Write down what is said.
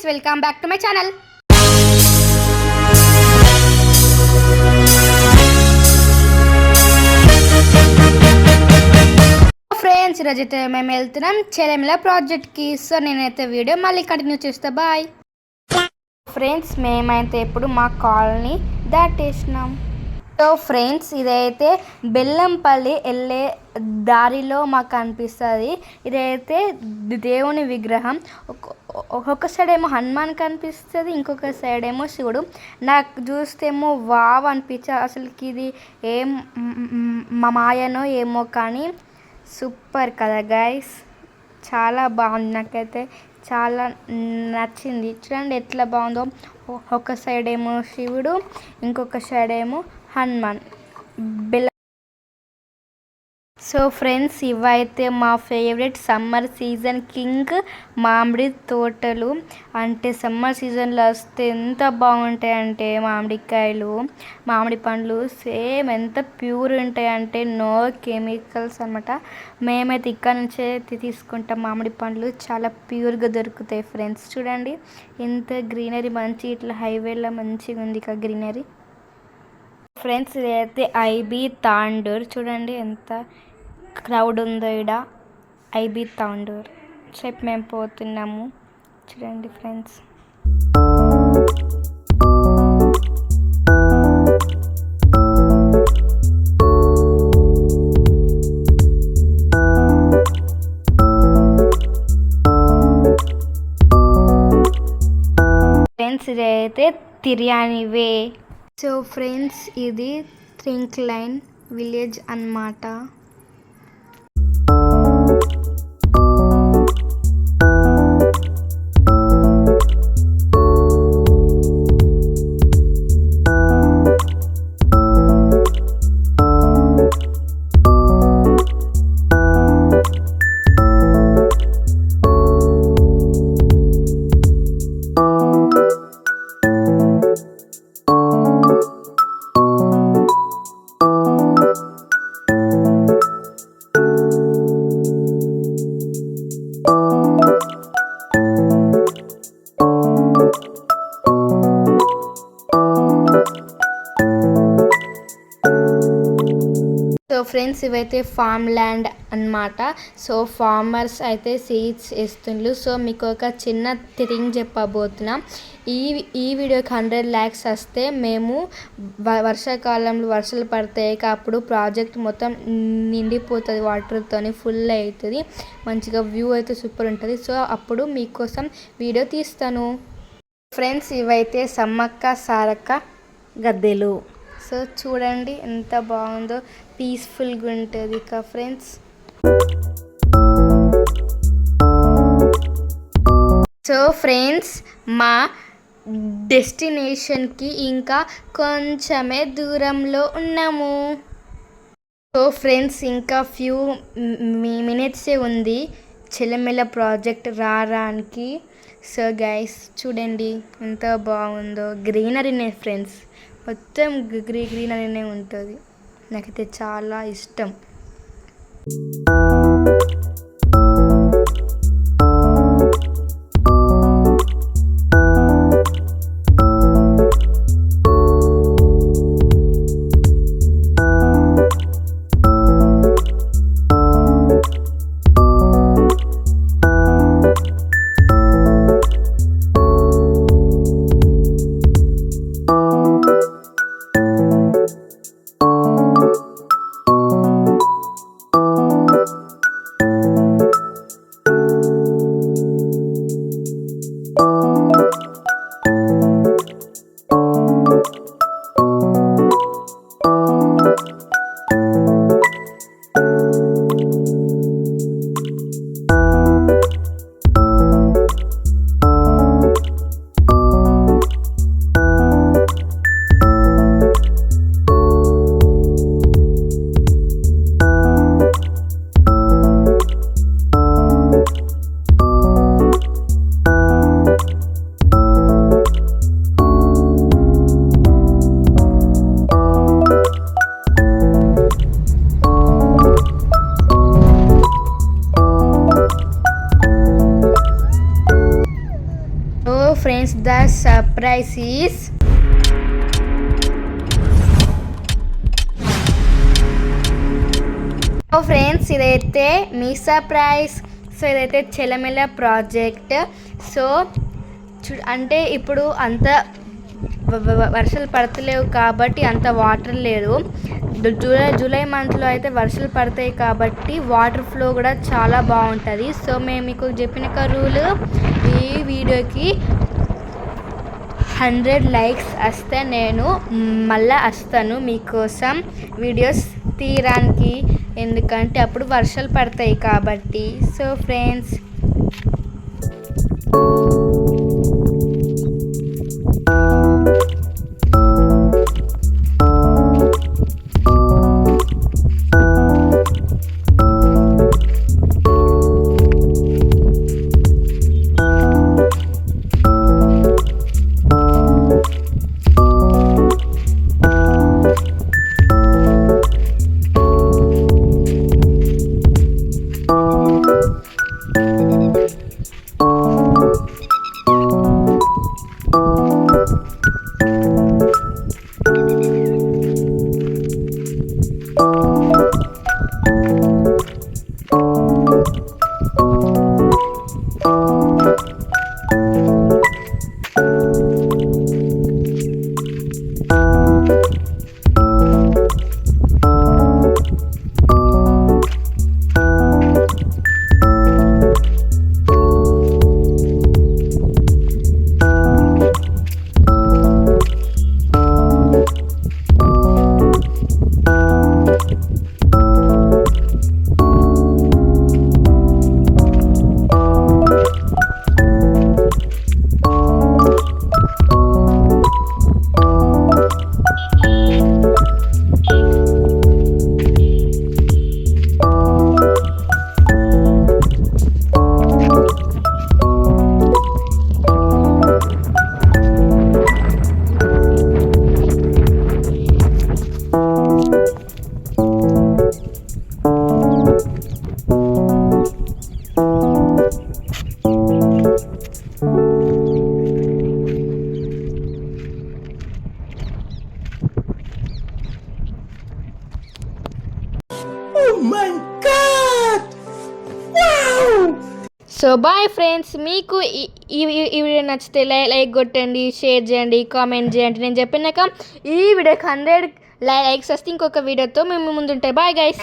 Friends, welcome back to my channel. Friends, ఈరోజైతే మేము వెళ్తున్నాం చెలెమిల ప్రాజెక్ట్కి. సో నేనైతే వీడియో మళ్ళీ కంటిన్యూ చేస్తా. Bye friends. మేమైతే ఇప్పుడు మా కాలనీ దాటేసినాం. సో ఫ్రెండ్స్, ఇదైతే బెల్లంపల్లి వెళ్ళే దారిలో మాకు కనిపిస్తుంది. ఇదైతే దేవుని విగ్రహం. ఒక సైడ్ ఏమో హనుమాన్ కనిపిస్తుంది, ఇంకొక సైడ్ ఏమో శివుడు. నాకు చూస్తేమో వావ్ అనిపించా. అసలుకి ఇది ఏం మాయనో ఏమో కానీ సూపర్ కదా గైస్. చాలా బాగుంది, నాకైతే చాలా నచ్చింది. చూడండి ఎట్లా బాగుందో. ఒక సైడ్ ఏమో శివుడు, ఇంకొక సైడ్ ఏమో హనుమాన్. సో ఫ్రెండ్స్, ఇవైతే మా ఫేవరెట్ సమ్మర్ సీజన్ కింగ్ మామిడి తోటలు. అంటే సమ్మర్ సీజన్లో వస్తే ఎంత బాగుంటాయంటే మామిడికాయలు, మామిడి పండ్లు సేమ్ ఎంత ప్యూర్ ఉంటాయంటే నో కెమికల్స్ అనమాట. మేమైతే ఇక్కడ నుంచే తీసుకుంటాం. మామిడి పండ్లు చాలా ప్యూర్గా దొరుకుతాయి ఫ్రెండ్స్. చూడండి ఎంత గ్రీనరీ, మంచి ఇట్లా హైవేలో మంచిగా ఉంది ఇక గ్రీనరీ. ఫ్రెండ్స్, ఇదైతే ఐబీ తాండూర్. చూడండి ఎంత క్రౌడ్ ఉందో ఇక్కడ. ఐబీ తాండూర్ చెప్పి మేము పోతున్నాము. చూడండి ఫ్రెండ్స్. ఫ్రెండ్స్, ఇదైతే తిర్యానివే. సో ఫ్రెండ్స్, ఇది థింక్ లైన్ విలేజ్ అన్నమాట. సో ఫ్రెండ్స్, ఇవైతే ఫామ్ ల్యాండ్ అన్నమాట. సో ఫార్మర్స్ అయితే సీడ్స్ వేస్తుండ్రు. సో మీకు ఒక చిన్న థింగ్ చెప్పబోతున్నా. ఈ వీడియోకి 100 lakhs వస్తే మేము వర్షాకాలంలో వర్షాలు పడతాయి, అప్పుడు ప్రాజెక్ట్ మొత్తం నిండిపోతుంది, వాటర్తో ఫుల్ అవుతుంది, మంచిగా వ్యూ అయితే సూపర్ ఉంటుంది. సో అప్పుడు మీకోసం వీడియో తీస్తాను. ఫ్రెండ్స్, ఇవైతే సమ్మక్క సారక్క గద్దెలు. సో చూడండి ఎంత బాగుందో, పీస్ఫుల్గా ఉంటుంది ఇక ఫ్రెండ్స్. సో ఫ్రెండ్స్, మా డెస్టినేషన్కి ఇంకా కొంచెమే దూరంలో ఉన్నాము. సో ఫ్రెండ్స్, ఇంకా ఫ్యూ మినిట్సే ఉంది చెలమెల ప్రాజెక్ట్ రావడానికి. సో గైస్ చూడండి ఎంత బాగుందో, గ్రీనరీనే ఫ్రెండ్స్, మొత్తం గ్రీనరీనే ఉంటుంది. నాకైతే చాలా ఇష్టం. Friends the surprise is friends ఇదైతే మీ సర్ప్రైజ్. సో ఇదైతే చెలమెల ప్రాజెక్ట్. సో అంటే ఇప్పుడు అంత వర్షాలు పడతలేవు కాబట్టి అంత వాటర్ లేదు. జూలై మంత్లో అయితే వర్షాలు పడతాయి కాబట్టి వాటర్ ఫ్లో కూడా చాలా బాగుంటుంది. సో మేము మీకు చెప్పిన రూల్, ఈ వీడియోకి 100 లైక్స్ వస్తే నేను మళ్ళీ వస్తాను మీకోసం వీడియోస్ తీయడానికి, ఎందుకంటే అప్పుడు వర్షాలు పడతాయి కాబట్టి. So friends so bye friends, మీకు ఈ వీడియో నచ్చితే లైక్ కొట్టండి, షేర్ చేయండి, కామెంట్ చేయండి. నేను చెప్పినాక ఈ వీడియోకి 100 లైక్స్ వస్తే ఇంకొక వీడియోతో మేము ముందుంటాయి. Bye guys.